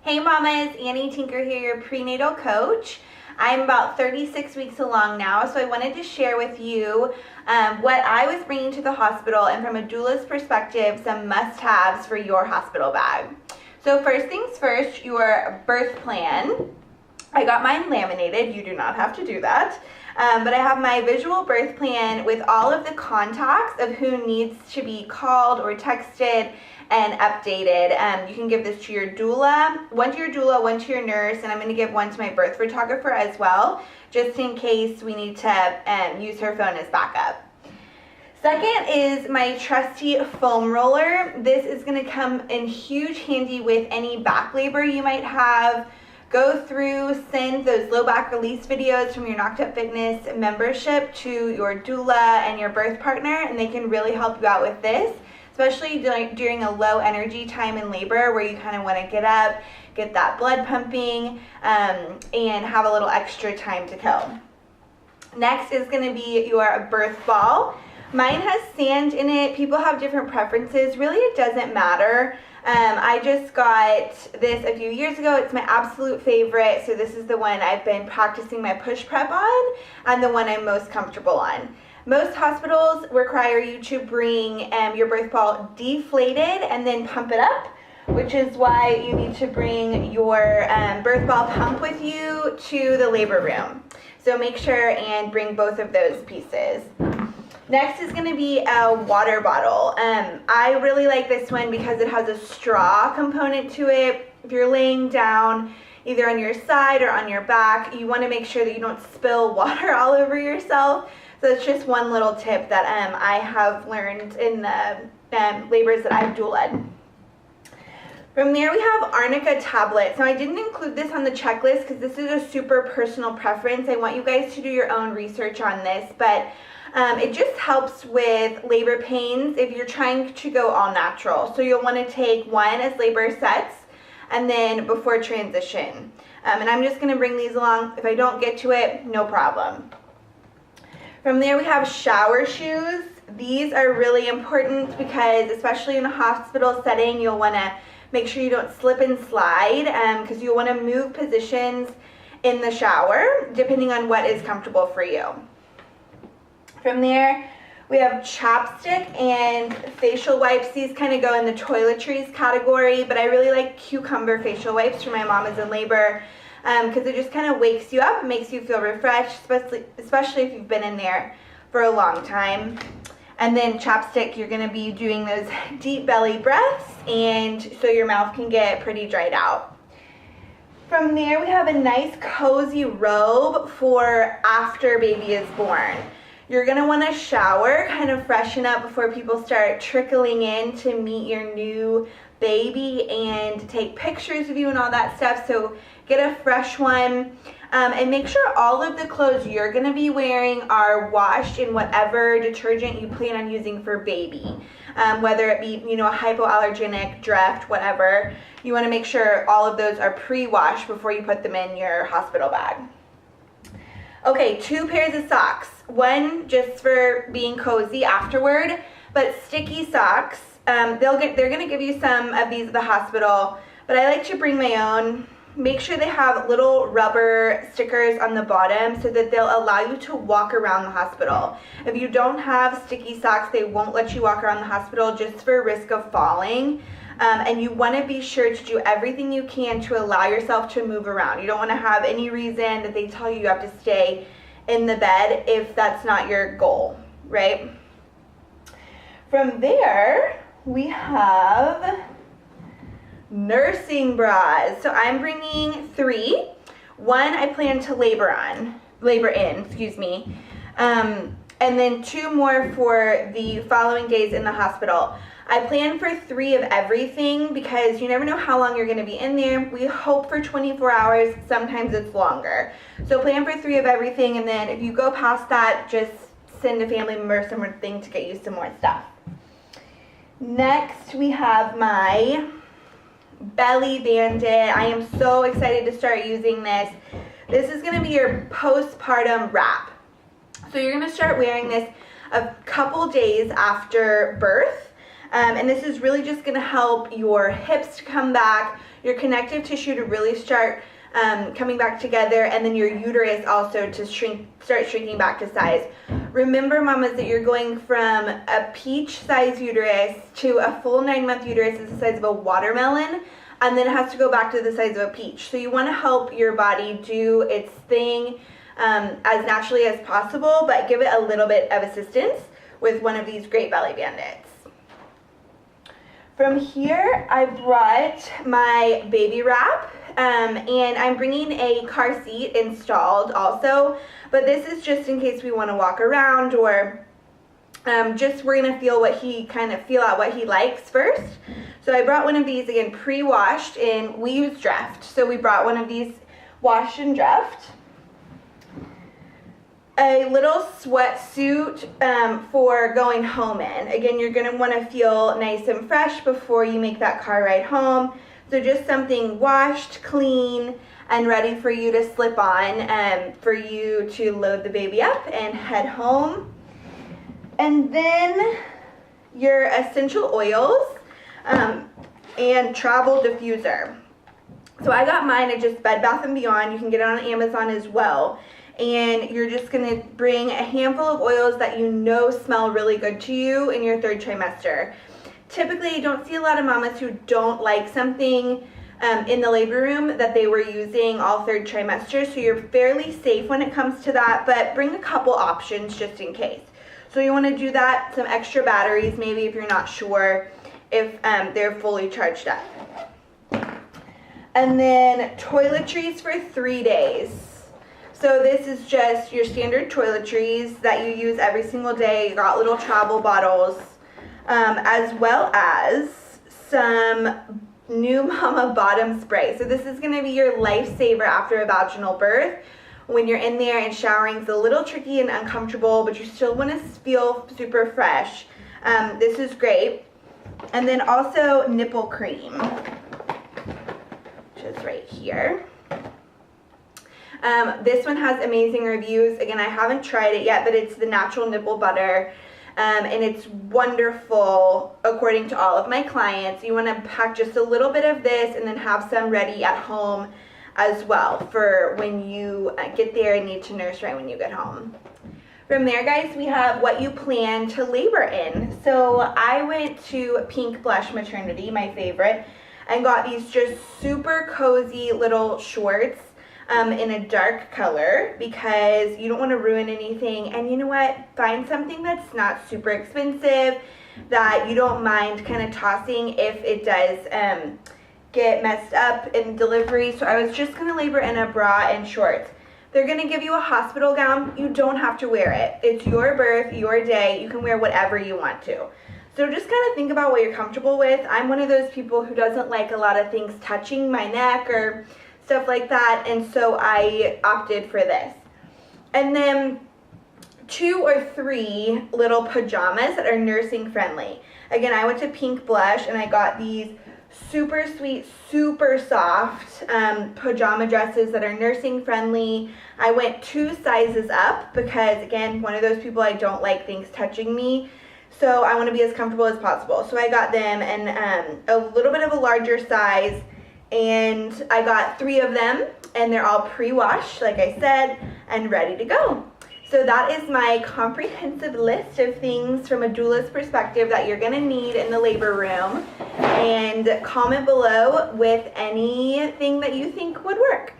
Hey mamas, Annie Tinker here, your prenatal coach. I'm about 36 weeks along now, so I wanted to share with you what I was bringing to the hospital and from a doula's perspective, some must-haves for your hospital bag. So first things first, your birth plan. I got mine laminated. You do not have to do that. But I have my visual birth plan with all of the contacts of who needs to be called or texted and updated. You can give this to your doula, one to your nurse, and I'm going to give one to my birth photographer as well, just in case we need to use her phone as backup. Second is my trusty foam roller. This is going to come in huge handy with any back labor you might have. Go through, send those low back release videos from your Knocked Up Fitness membership to your doula and your birth partner, and they can really help you out with this, especially during a low energy time in labor where you kind of want to get up, get that blood pumping, and have a little extra time to kill. Next is going to be your birth ball. Mine has sand in it. People have different preferences. Really, it doesn't matter. I just got this a few years ago. It's my absolute favorite. So this is the one I've been practicing my push prep on and the one I'm most comfortable on. Most hospitals require you to bring your birth ball deflated and then pump it up, which is why you need to bring your birth ball pump with you to the labor room. So make sure and bring both of those pieces. Next is going to be a water bottle. I really like this one because it has a straw component to it. If you're laying down either on your side or on your back, you want to make sure that you don't spill water all over yourself. So it's just one little tip that I have learned in the labors that I've doulaed. From there we have arnica tablets. Now I didn't include this on the checklist because this is a super personal preference. I want you guys to do your own research on this, but it just helps with labor pains if you're trying to go all natural. So you'll want to take one as labor sets and then before transition. And I'm just going to bring these along. If I don't get to it, no problem. From there we have shower shoes. These are really important because especially in a hospital setting, you'll want to make sure you don't slip and slide because you'll want to move positions in the shower depending on what is comfortable for you. From there, we have chapstick and facial wipes. These kind of go in the toiletries category, but I really like cucumber facial wipes for my mamas in labor because it just kind of wakes you up and makes you feel refreshed, especially if you've been in there for a long time. And then chapstick, you're going to be doing those deep belly breaths, and so your mouth can get pretty dried out. From there, we have a nice cozy robe for after baby is born. You're going to want to shower, kind of freshen up before people start trickling in to meet your new baby and take pictures of you and all that stuff. So get a fresh one and make sure all of the clothes you're going to be wearing are washed in whatever detergent you plan on using for baby. Whether it be, a hypoallergenic, Dreft, whatever. You want to make sure all of those are pre-washed before you put them in your hospital bag. Okay, 2 pairs of socks. One just for being cozy afterward, but sticky socks. They're going to give you some of these at the hospital, but I like to bring my own. Make sure they have little rubber stickers on the bottom so that they'll allow you to walk around the hospital. If you don't have sticky socks, they won't let you walk around the hospital just for risk of falling. And you want to be sure to do everything you can to allow yourself to move around. You don't want to have any reason that they tell you have to stay in the bed if that's not your goal, right? From there, we have nursing bras. So I'm bringing 3. One I plan to labor in, and then 2 more for the following days in the hospital. I plan for 3 of everything because you never know how long you're going to be in there. We hope for 24 hours. Sometimes it's longer. So plan for 3 of everything, and then if you go past that, just send a family member something to get you some more stuff. Next, we have my belly bandit. I am so excited to start using this. This is going to be your postpartum wrap. So you're going to start wearing this a couple days after birth. And this is really just going to help your hips come back, your connective tissue to really start coming back together, and then your uterus also to start shrinking back to size. Remember, mamas, that you're going from a peach-sized uterus to a full 9-month uterus is the size of a watermelon, and then it has to go back to the size of a peach. So you want to help your body do its thing as naturally as possible, but give it a little bit of assistance with one of these great belly bandits. From here, I brought my baby wrap, and I'm bringing a car seat installed also, but this is just in case we want to walk around, or just we're going to feel what he likes first. So I brought one of these, again, pre-washed, and we use Dreft. So we brought one of these washed in Dreft. A little sweatsuit for going home in. Again, you're going to want to feel nice and fresh before you make that car ride home. So just something washed, clean, and ready for you to slip on, for you to load the baby up and head home. And then your essential oils and travel diffuser. So I got mine at just Bed Bath & Beyond. You can get it on Amazon as well. And you're just going to bring a handful of oils that you know smell really good to you in your 3rd trimester. Typically, you don't see a lot of mamas who don't like something in the labor room that they were using all 3rd trimester, so you're fairly safe when it comes to that, but bring a couple options just in case. So you want to do that, some extra batteries maybe if you're not sure if they're fully charged up. And then toiletries for 3 days. So this is just your standard toiletries that you use every single day. You got little travel bottles, as well as some New Mama bottom spray. So this is going to be your lifesaver after a vaginal birth. When you're in there and showering, it's a little tricky and uncomfortable, but you still want to feel super fresh. This is great. And then also nipple cream, which is right here. This one has amazing reviews. Again, I haven't tried it yet, but it's the natural nipple butter, and it's wonderful according to all of my clients. You want to pack just a little bit of this and then have some ready at home as well for when you get there and need to nurse right when you get home. From there, guys, we have what you plan to labor in. So I went to Pink Blush Maternity, my favorite, and got these just super cozy little shorts in a dark color because you don't want to ruin anything. And you know what? Find something that's not super expensive that you don't mind kind of tossing if it does get messed up in delivery. So I was just going to labor in a bra and shorts. They're going to give you a hospital gown. You don't have to wear it. It's your birth, your day. You can wear whatever you want to. So just kind of think about what you're comfortable with. I'm one of those people who doesn't like a lot of things touching my neck or stuff like that, and so I opted for this. And then 2 or 3 little pajamas that are nursing friendly. Again, I went to Pink Blush and I got these super sweet, super soft pajama dresses that are nursing friendly. I went 2 sizes up because, again, one of those people, I don't like things touching me. So I want to be as comfortable as possible. So I got them in a little bit of a larger size, and I got 3 of them, and they're all pre-washed, like I said, and ready to go. So that is my comprehensive list of things from a doula's perspective that you're going to need in the labor room. And comment below with anything that you think would work.